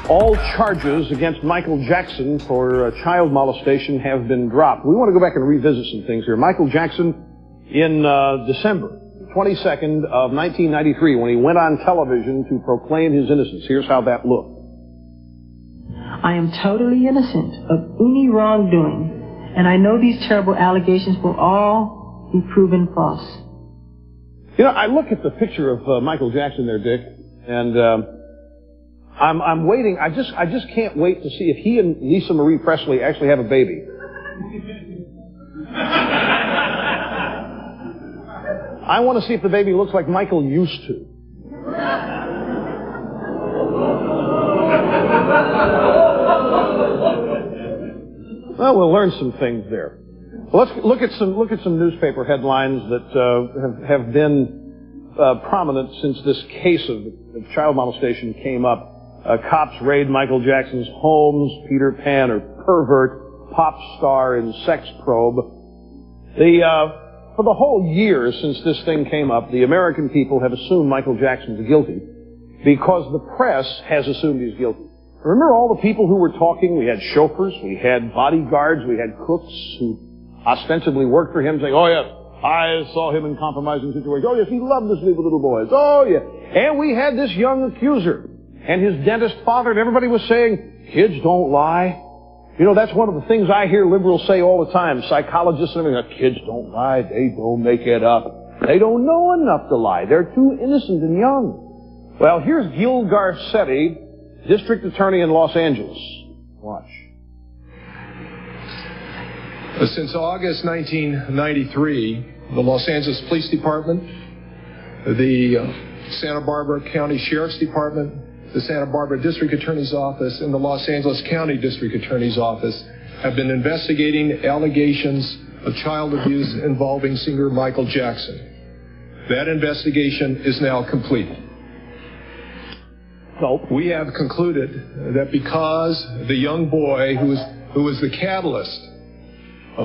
All charges against Michael Jackson for child molestation have been dropped. We want to go back and revisit some things here. Michael Jackson, in December 22nd of 1993, when he went on television to proclaim his innocence, here's how that looked. I am totally innocent of any wrongdoing, and I know these terrible allegations will all be proven false. You know, I look at the picture of Michael Jackson there, Dick, and I'm waiting. I just can't wait to see if he and Lisa Marie Presley actually have a baby. I want to see if the baby looks like Michael used to. Well, we'll learn some things there. Well, let's look at some newspaper headlines that have been prominent since this case of child molestation came up. Cops raid Michael Jackson's homes, Peter Pan or pervert, pop star in sex probe. For the whole year since this thing came up, the American people have assumed Michael Jackson's guilty because the press has assumed he's guilty. Remember all the people who were talking? We had chauffeurs, we had bodyguards, we had cooks who ostensibly worked for him saying, oh yes, I saw him in compromising situations. Oh yes, he loved to sleep with little boys. Oh yeah. And we had this young accuser and his dentist father, and everybody was saying, kids don't lie. You know, that's one of the things I hear liberals say all the time. Psychologists and everything, kids don't lie, they don't make it up. They don't know enough to lie. They're too innocent and young. Well, here's Gil Garcetti, District Attorney in Los Angeles. Watch. Since August 1993, the Los Angeles Police Department, the Santa Barbara County Sheriff's Department, the Santa Barbara District Attorney's Office, and the Los Angeles County District Attorney's Office have been investigating allegations of child abuse involving singer Michael Jackson. That investigation is now complete. We have concluded that because the young boy who was the catalyst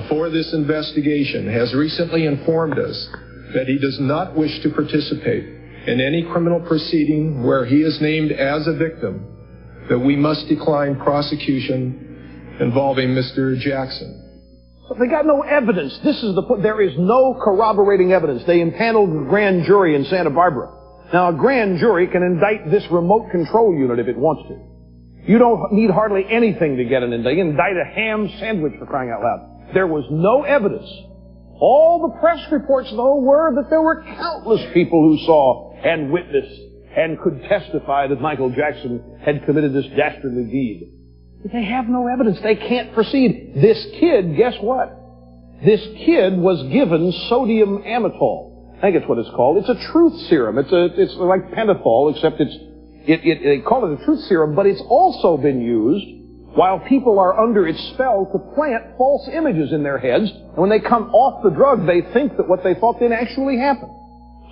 for this investigation has recently informed us that he does not wish to participate in any criminal proceeding where he is named as a victim, that we must decline prosecution involving Mr. Jackson. But they got no evidence. This is the point. There is no corroborating evidence. They impaneled a grand jury in Santa Barbara. Now, a grand jury can indict this remote control unit if it wants to. You don't need hardly anything to get an indict. You can indict a ham sandwich, for crying out loud. There was no evidence. All the press reports, though, were that there were countless people who saw and witnessed and could testify that Michael Jackson had committed this dastardly deed. But they have no evidence. They can't proceed. This kid, guess what? This kid was given sodium amytal. I think it's what it's called. It's a truth serum. It's like pentothal, except they call it a truth serum, but it's also been used while people are under its spell to plant false images in their heads. And when they come off the drug, they think that what they thought didn't actually happen.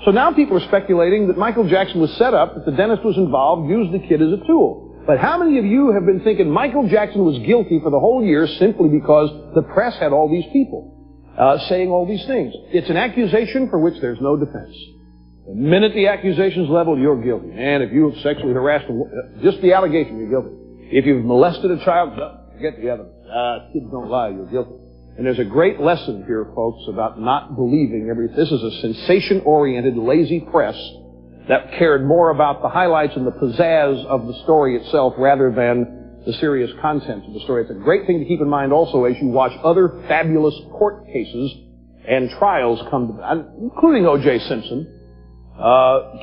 So now people are speculating that Michael Jackson was set up, that the dentist was involved, used the kid as a tool. But how many of you have been thinking Michael Jackson was guilty for the whole year simply because the press had all these people saying all these things? It's an accusation for which there's no defense. The minute the accusation's leveled, you're guilty. And if you have sexually harassed just the allegation, you're guilty. If you've molested a child, forget the evidence. Kids don't lie, you're guilty. And there's a great lesson here, folks, about not believing everything. This is a sensation-oriented, lazy press that cared more about the highlights and the pizzazz of the story itself rather than the serious content of the story. It's a great thing to keep in mind also as you watch other fabulous court cases and trials come to, including O.J. Simpson.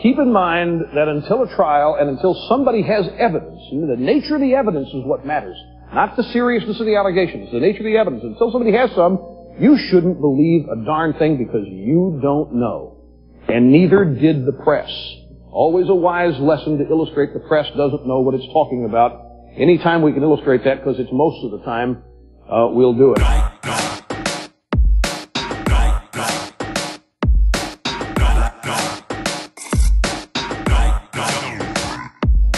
Keep in mind that until a trial and until somebody has evidence, the nature of the evidence is what matters. Not the seriousness of the allegations, the nature of the evidence. Until somebody has some, you shouldn't believe a darn thing because you don't know. And neither did the press. Always a wise lesson to illustrate the press doesn't know what it's talking about. Anytime we can illustrate that, because it's most of the time, we'll do it.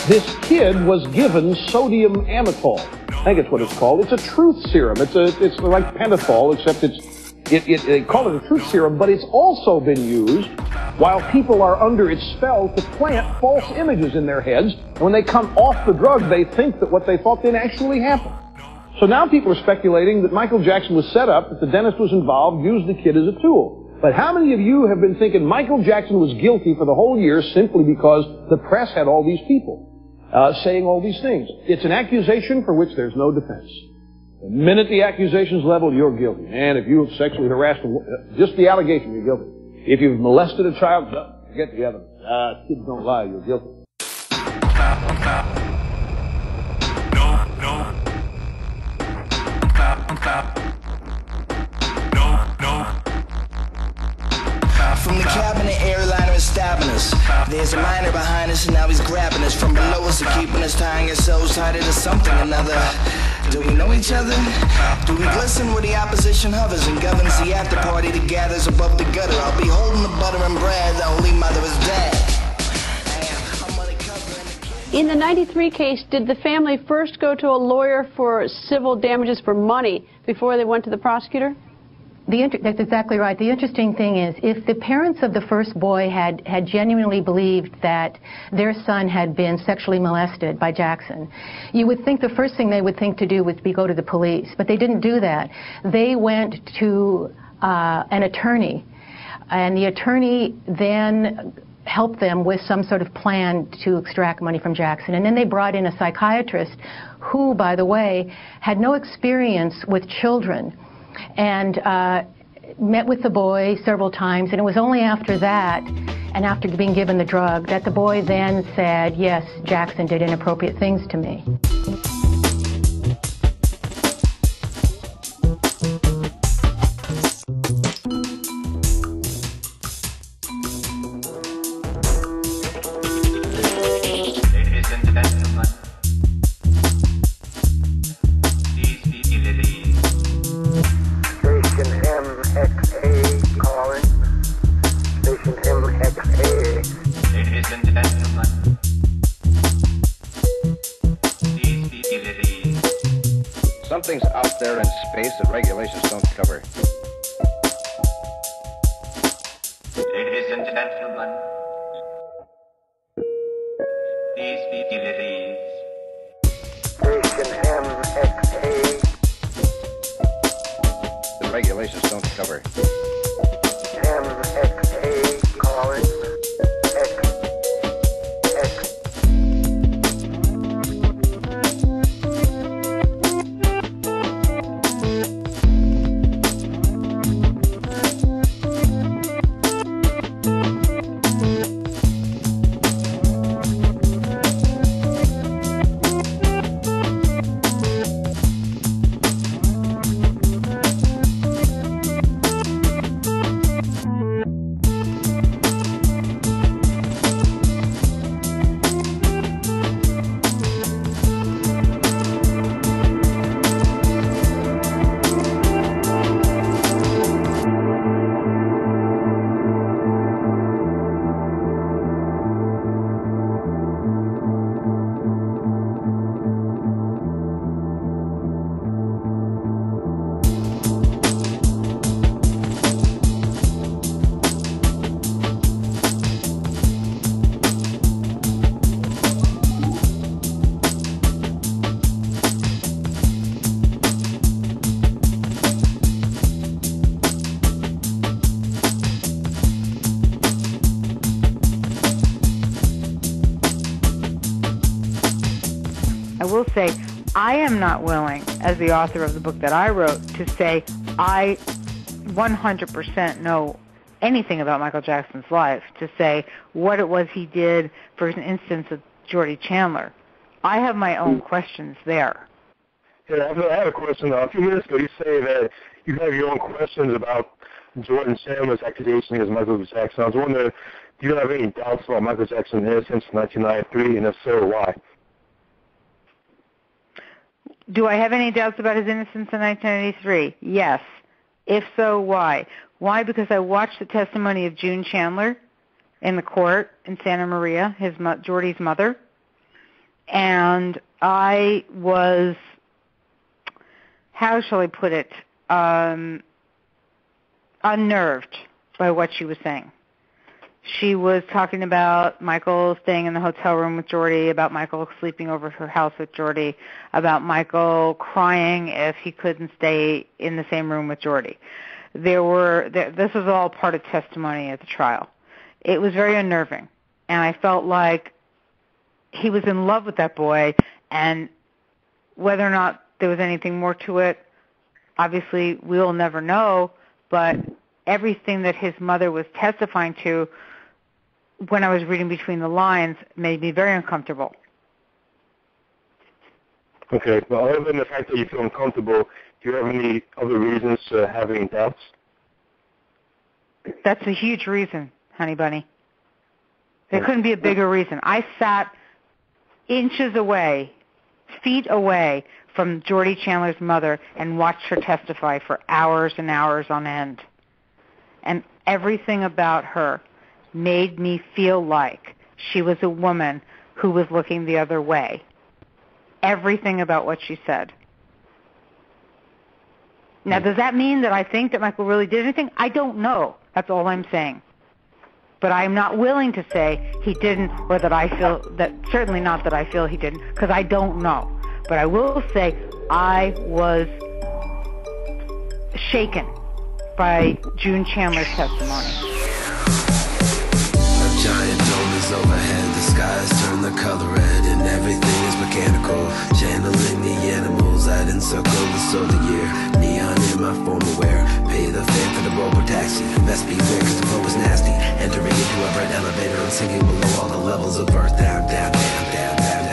This kid was given sodium amytal. I think it's what it's called. It's a truth serum. It's like pentothal, except they call it a truth serum, but it's also been used while people are under its spell to plant false images in their heads. And when they come off the drug, they think that what they thought didn't actually happen. So now people are speculating that Michael Jackson was set up, that the dentist was involved, used the kid as a tool. But how many of you have been thinking Michael Jackson was guilty for the whole year simply because the press had all these people saying all these things? It's an accusation for which there's no defense. The minute the accusation's leveled, you're guilty. And if you have sexually harassed just the allegation, you're guilty. If you've molested a child, forget the evidence. Kids don't lie, you're guilty. From the cabinet, airliner is stabbing us. There's a miner behind us and now he's grabbing us. From below us and keeping us, tying ourselves tighter to something or another. Do we know each other? Do we glisten where the opposition hovers and governs the after party that gathers above the gutter? I'll be holding the butter and bread, the Holy Mother is dead. In the 93 case, did the family first go to a lawyer for civil damages for money before they went to the prosecutor? That's exactly right. The interesting thing is, if the parents of the first boy had genuinely believed that their son had been sexually molested by Jackson, you would think the first thing they would think to do would be go to the police. But they didn't do that. They went to an attorney, and the attorney then helped them with some sort of plan to extract money from Jackson. And then they brought in a psychiatrist who, by the way, had no experience with children, and met with the boy several times. And it was only after that, and after being given the drug, that the boy then said, yes, Jackson did inappropriate things to me. Something's out there in space that regulations don't cover. Ladies and gentlemen, these utilities. Station MXA. The regulations don't cover. MXA calling. I will say, I am not willing, as the author of the book that I wrote, to say I 100% know anything about Michael Jackson's life, to say what it was he did, for an instance, of Jordy Chandler. I have my own questions there. Yeah, I have a question. A few minutes ago, you say that you have your own questions about Jordan Chandler's accusation against Michael Jackson. I was wondering, do you have any doubts about Michael Jackson's innocence in 1993, and if so, why? Do I have any doubts about his innocence in 1993? Yes. If so, why? Why? Because I watched the testimony of June Chandler in the court in Santa Maria, Jordy's mother, and I was, how shall I put it, unnerved by what she was saying. She was talking about Michael staying in the hotel room with Jordy, about Michael sleeping over at her house with Jordy, about crying if he couldn't stay in the same room with Jordy. This was all part of testimony at the trial. It was very unnerving, and I felt like he was in love with that boy, and whether or not there was anything more to it, obviously we'll never know, but everything that his mother was testifying to when I was reading between the lines made me very uncomfortable. Okay, well, other than the fact that you feel uncomfortable, do you have any other reasons to have any doubts? That's a huge reason, honey bunny. There couldn't be a bigger reason. I sat inches away, feet away from Jordy Chandler's mother and watched her testify for hours and hours on end. And everything about her made me feel like she was a woman who was looking the other way. Everything about what she said. Now, does that mean that I think that Michael really did anything? I don't know. That's all I'm saying. But I'm not willing to say he didn't, or that I feel that, certainly not that I feel he didn't, because I don't know. But I will say I was shaken by June Chandler's testimony. Giant dome is overhead, the skies turn the color red, and everything is mechanical. Channeling the animals, I'd encircle the solar year. Neon in my formal wear, pay the fare for the robo taxi. Best beware, cause the flow is nasty. Entering into a bright elevator and sinking below all the levels of earth. Down, down, down, down, down.